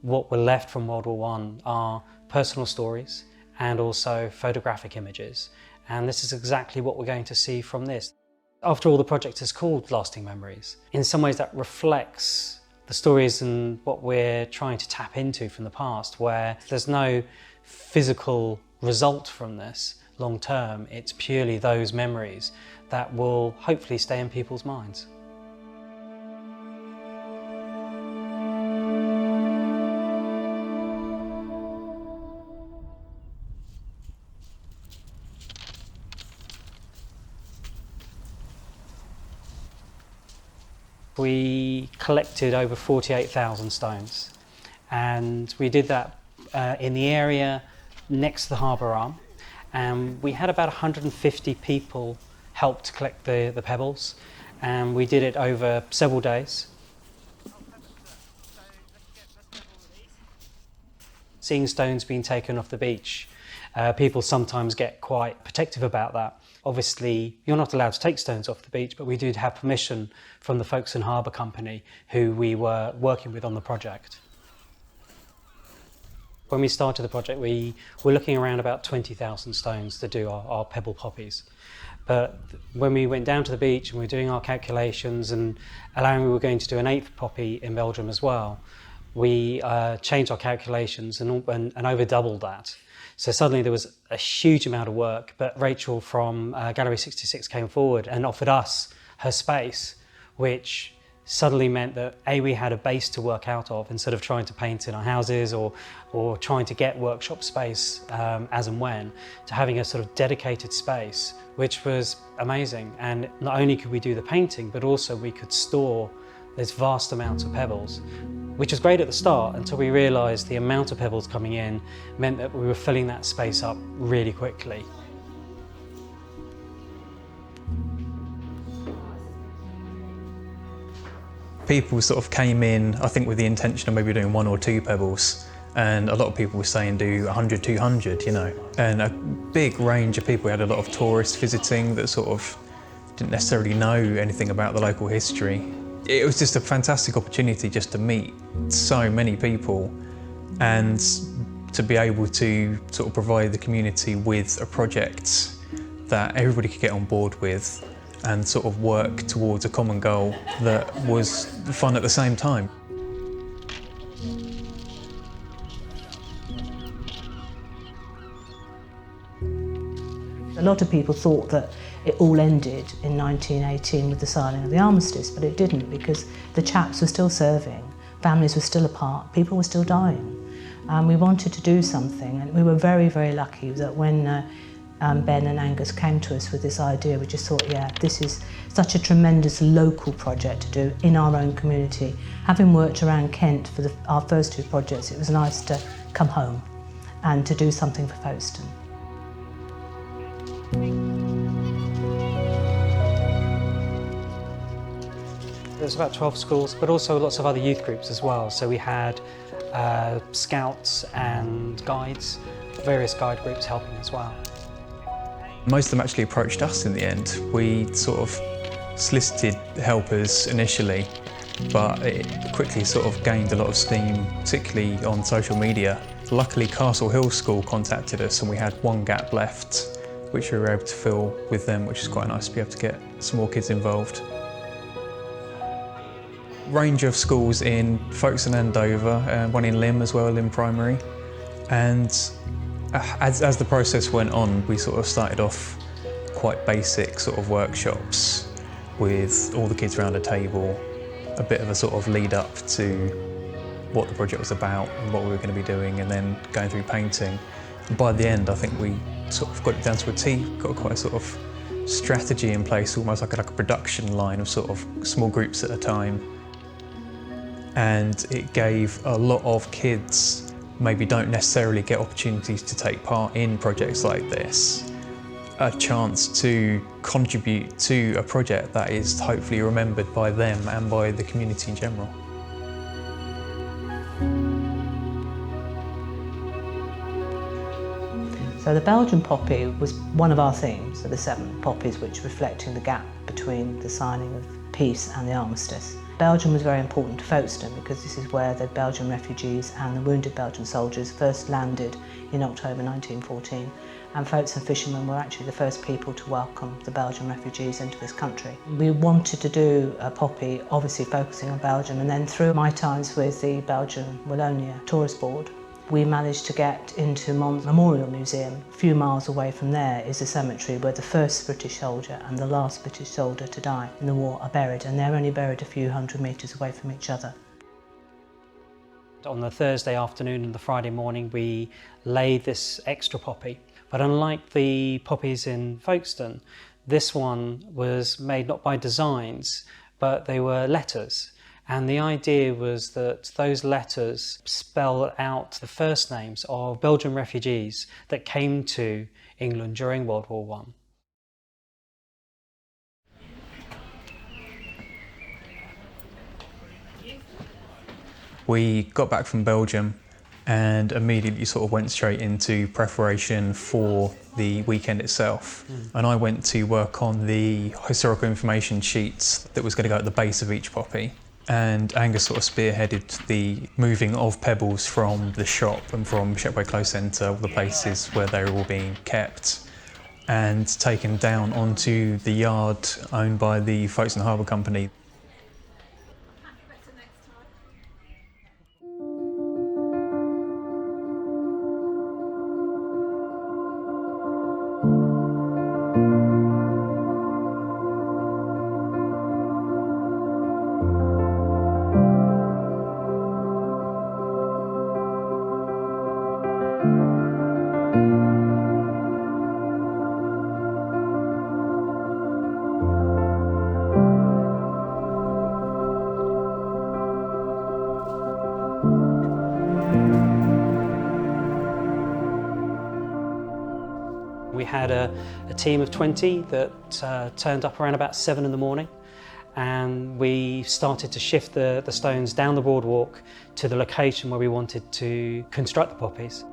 what were left from World War I are personal stories and also photographic images. And this is exactly what we're going to see from this. After all, the project is called Lasting Memories. In some ways that reflects the stories and what we're trying to tap into from the past, where there's no physical result from this long term. It's purely those memories that will hopefully stay in people's minds. We collected over 48,000 stones, and we did that in the area next to the harbour arm, and we had about 150 people help to collect the pebbles, and we did it over several days. Seeing stones being taken off the beach, people sometimes get quite protective about that. Obviously, you're not allowed to take stones off the beach, but we did have permission from the Folkestone Harbour Company, who we were working with on the project. When we started the project, we were looking around about 20,000 stones to do our pebble poppies. But when we went down to the beach and we were doing our calculations and allowing we were going to do an 8th poppy in Belgium as well, we changed our calculations and over doubled that. So suddenly there was a huge amount of work, but Rachel from Gallery 66 came forward and offered us her space, which suddenly meant that we had a base to work out of instead of trying to paint in our houses or trying to get workshop space as and when, to having a sort of dedicated space, which was amazing. And not only could we do the painting, but also we could store these vast amounts of pebbles, which was great at the start until we realised the amount of pebbles coming in meant that we were filling that space up really quickly. People sort of came in, I think, with the intention of maybe doing 1 or 2 pebbles, and a lot of people were saying do 100, 200, you know. And a big range of people. We had a lot of tourists visiting that sort of didn't necessarily know anything about the local history. It was just a fantastic opportunity just to meet so many people and to be able to sort of provide the community with a project that everybody could get on board with and sort of work towards a common goal that was fun at the same time. A lot of people thought that it all ended in 1918 with the signing of the armistice, but it didn't, because the chaps were still serving, families were still apart, people were still dying. We wanted to do something, and we were very, very lucky that when Ben and Angus came to us with this idea, we just thought, yeah, this is such a tremendous local project to do in our own community. Having worked around Kent for our first 2 projects, it was nice to come home and to do something for Folkestone. There's about 12 schools, but also lots of other youth groups as well. So we had scouts and guides, various guide groups helping as well. Most of them actually approached us in the end. We sort of solicited helpers initially, but it quickly sort of gained a lot of steam, particularly on social media. Luckily, Castle Hill School contacted us and we had 1 gap left, which we were able to fill with them, which is quite nice to be able to get some more kids involved. Range of schools in Folkestone and Dover, one in Lymm as well, Lymm Primary. And as the process went on, we sort of started off quite basic sort of workshops with all the kids around a table, a bit of a sort of lead up to what the project was about and what we were going to be doing, and then going through painting. And by the end, I think we sort of got it down to a T, got quite a sort of strategy in place, almost like a production line of sort of small groups at a time. And it gave a lot of kids maybe don't necessarily get opportunities to take part in projects like this, a chance to contribute to a project that is hopefully remembered by them and by the community in general. So the Belgian poppy was one of our themes of the 7 poppies, which reflecting the gap between the signing of peace and the armistice. Belgium was very important to Folkestone because this is where the Belgian refugees and the wounded Belgian soldiers first landed in October 1914. And Folkestone fishermen were actually the first people to welcome the Belgian refugees into this country. We wanted to do a poppy, obviously focusing on Belgium, and then through my times with the Belgian Wallonia Tourist Board, we managed to get into Mons Memorial Museum. A few miles away from there is a cemetery where the first British soldier and the last British soldier to die in the war are buried, and they're only buried a few hundred metres away from each other. On the Thursday afternoon and the Friday morning we laid this extra poppy, but unlike the poppies in Folkestone, this one was made not by designs, but they were letters. And the idea was that those letters spell out the first names of Belgian refugees that came to England during World War I. We got back from Belgium and immediately sort of went straight into preparation for the weekend itself. And I went to work on the historical information sheets that was going to go at the base of each poppy. And Angus sort of spearheaded the moving of pebbles from the shop and from Shepway Close Centre, all the places where they were all being kept, and taken down onto the yard owned by the Folkestone Harbour Company. We had a team of 20 that turned up around about 7 in the morning, and we started to shift the stones down the boardwalk to the location where we wanted to construct the poppies.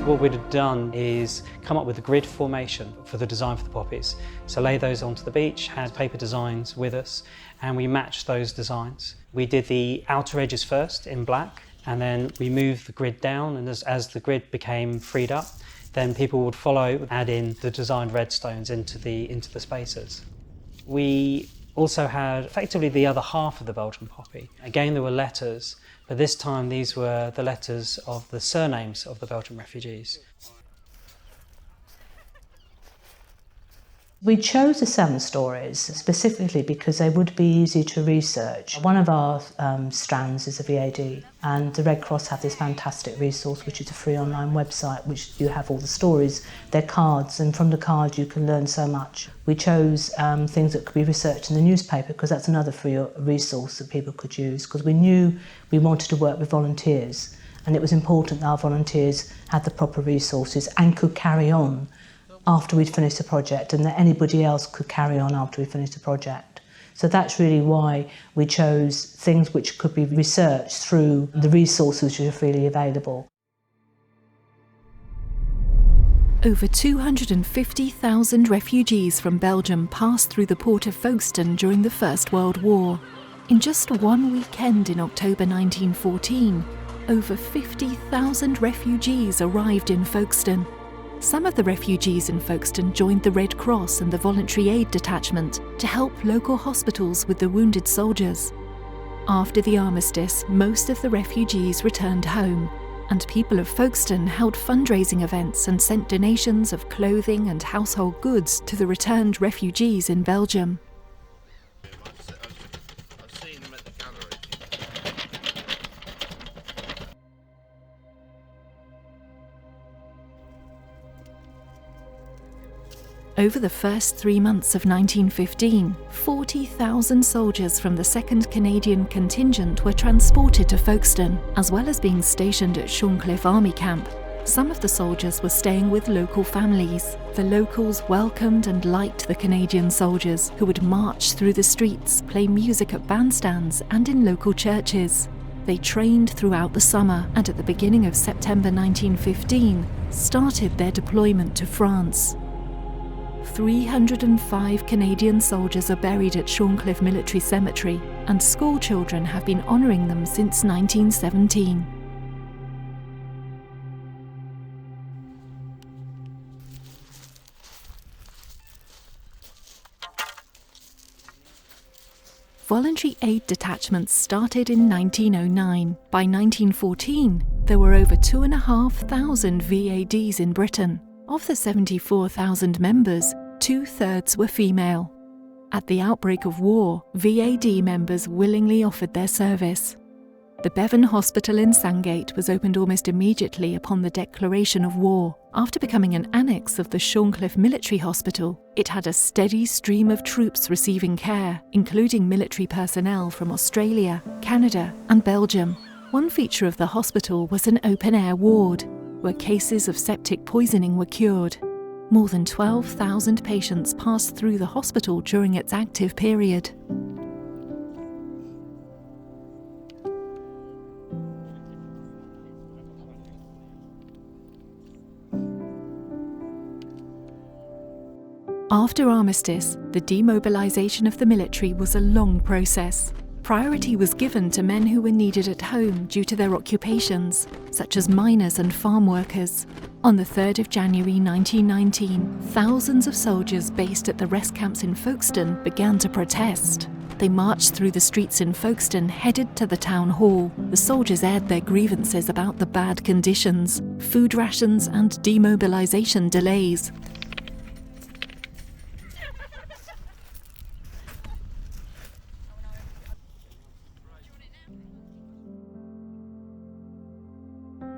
What we'd have done is come up with a grid formation for the design for the poppies. So lay those onto the beach, had paper designs with us, and we matched those designs. We did the outer edges first in black, and then we moved the grid down, and as the grid became freed up, then people would follow, add in the designed red stones into the spaces. We also had effectively the other half of the Belgian poppy. Again, there were letters, but this time these were the letters of the surnames of the Belgian refugees. We chose the 7 stories specifically because they would be easy to research. One of our strands is a VAD, and the Red Cross have this fantastic resource which is a free online website which you have all the stories. They're cards, and from the cards you can learn so much. We chose things that could be researched in the newspaper because that's another free resource that people could use, because we knew we wanted to work with volunteers, and it was important that our volunteers had the proper resources and could carry on after we'd finished the project, and that anybody else could carry on after we finished the project. So that's really why we chose things which could be researched through the resources which are freely available. Over 250,000 refugees from Belgium passed through the port of Folkestone during the First World War. In just one weekend in October 1914, over 50,000 refugees arrived in Folkestone. Some of the refugees in Folkestone joined the Red Cross and the Voluntary Aid Detachment to help local hospitals with the wounded soldiers. After the armistice, most of the refugees returned home, and people of Folkestone held fundraising events and sent donations of clothing and household goods to the returned refugees in Belgium. Over the first 3 months of 1915, 40,000 soldiers from the 2nd Canadian Contingent were transported to Folkestone, as well as being stationed at Shorncliffe Army Camp. Some of the soldiers were staying with local families. The locals welcomed and liked the Canadian soldiers, who would march through the streets, play music at bandstands and in local churches. They trained throughout the summer and at the beginning of September 1915 started their deployment to France. 305 Canadian soldiers are buried at Shorncliffe Military Cemetery, and school children have been honouring them since 1917. Voluntary aid detachments started in 1909. By 1914, there were over 2,500 VADs in Britain. Of the 74,000 members, 2/3 were female. At the outbreak of war, VAD members willingly offered their service. The Bevan Hospital in Sandgate was opened almost immediately upon the declaration of war. After becoming an annex of the Shorncliffe Military Hospital, it had a steady stream of troops receiving care, including military personnel from Australia, Canada, and Belgium. One feature of the hospital was an open-air ward, where cases of septic poisoning were cured. More than 12,000 patients passed through the hospital during its active period. After armistice, the demobilisation of the military was a long process. Priority was given to men who were needed at home due to their occupations, such as miners and farm workers. On the 3rd of January 1919, thousands of soldiers based at the rest camps in Folkestone began to protest. They marched through the streets in Folkestone, headed to the town hall. The soldiers aired their grievances about the bad conditions, food rations and demobilisation delays.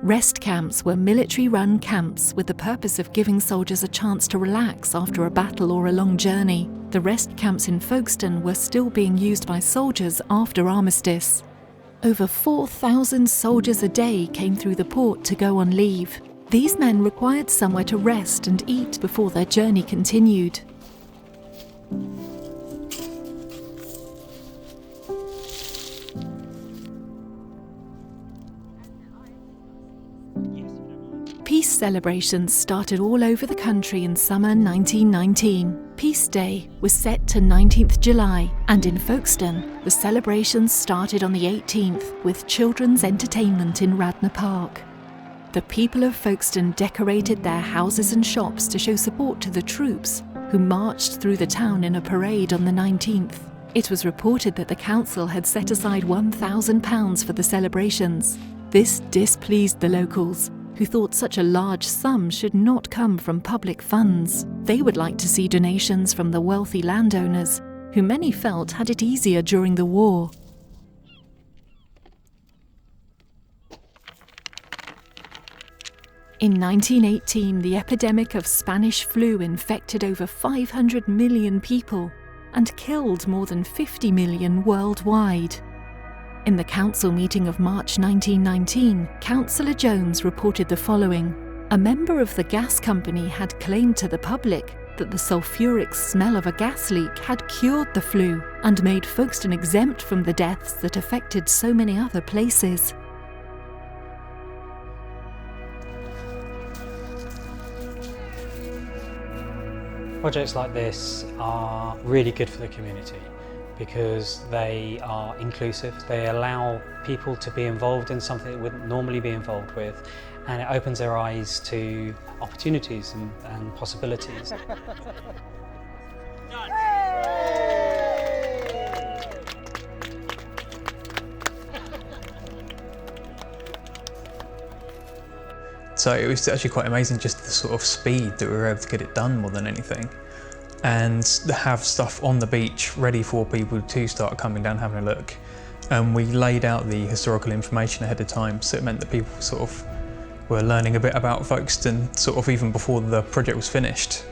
Rest camps were military-run camps with the purpose of giving soldiers a chance to relax after a battle or a long journey. The rest camps in Folkestone were still being used by soldiers after armistice. Over 4,000 soldiers a day came through the port to go on leave. These men required somewhere to rest and eat before their journey continued. Peace celebrations started all over the country in summer 1919. Peace Day was set to 19th July, and in Folkestone, the celebrations started on the 18th with children's entertainment in Radnor Park. The people of Folkestone decorated their houses and shops to show support to the troops, who marched through the town in a parade on the 19th. It was reported that the council had set aside £1,000 for the celebrations. This displeased the locals, who thought such a large sum should not come from public funds. They would like to see donations from the wealthy landowners, who many felt had it easier during the war. In 1918, the epidemic of Spanish flu infected over 500 million people and killed more than 50 million worldwide. In the council meeting of March 1919, Councillor Jones reported the following. A member of the gas company had claimed to the public that the sulphuric smell of a gas leak had cured the flu and made Folkestone exempt from the deaths that affected so many other places. Projects like this are really good for the community because they are inclusive. They allow people to be involved in something they wouldn't normally be involved with, and it opens their eyes to opportunities and possibilities. So it was actually quite amazing just the sort of speed that we were able to get it done more than anything, and have stuff on the beach ready for people to start coming down having a look. And we laid out the historical information ahead of time, so it meant that people sort of were learning a bit about Folkestone sort of even before the project was finished.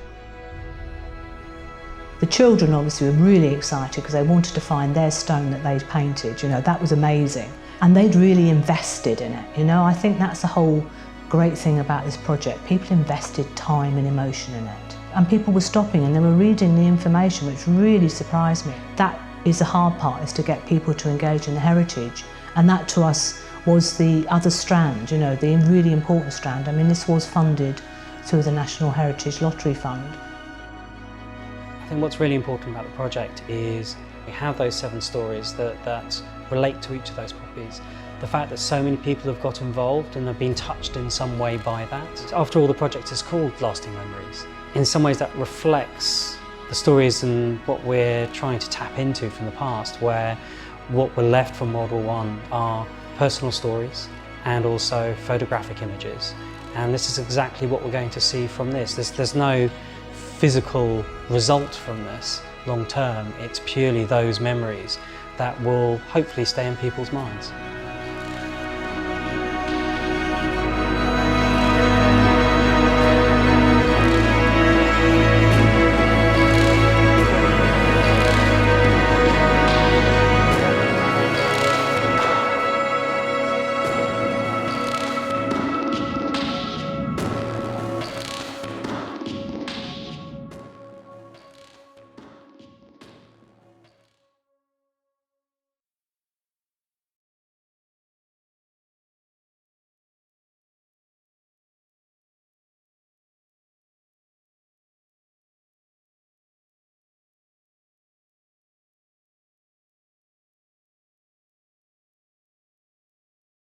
The children obviously were really excited because they wanted to find their stone that they'd painted. You know, that was amazing. And they'd really invested in it. You know, I think that's the whole great thing about this project. People invested time and emotion in it. And people were stopping and they were reading the information, which really surprised me. That is the hard part, is to get people to engage in the heritage And that to us was the other strand, you know, the really important strand. I mean, this was funded through the National Heritage Lottery Fund. I think what's really important about the project is we have those 7 stories that relate to each of those poppies. The fact that so many people have got involved and have been touched in some way by that. After all, the project is called Lasting Memories. In some ways that reflects the stories and what we're trying to tap into from the past, where what were left from World War I are personal stories and also photographic images. And this is exactly what we're going to see from this. There's no physical result from this long term. It's purely those memories that will hopefully stay in people's minds.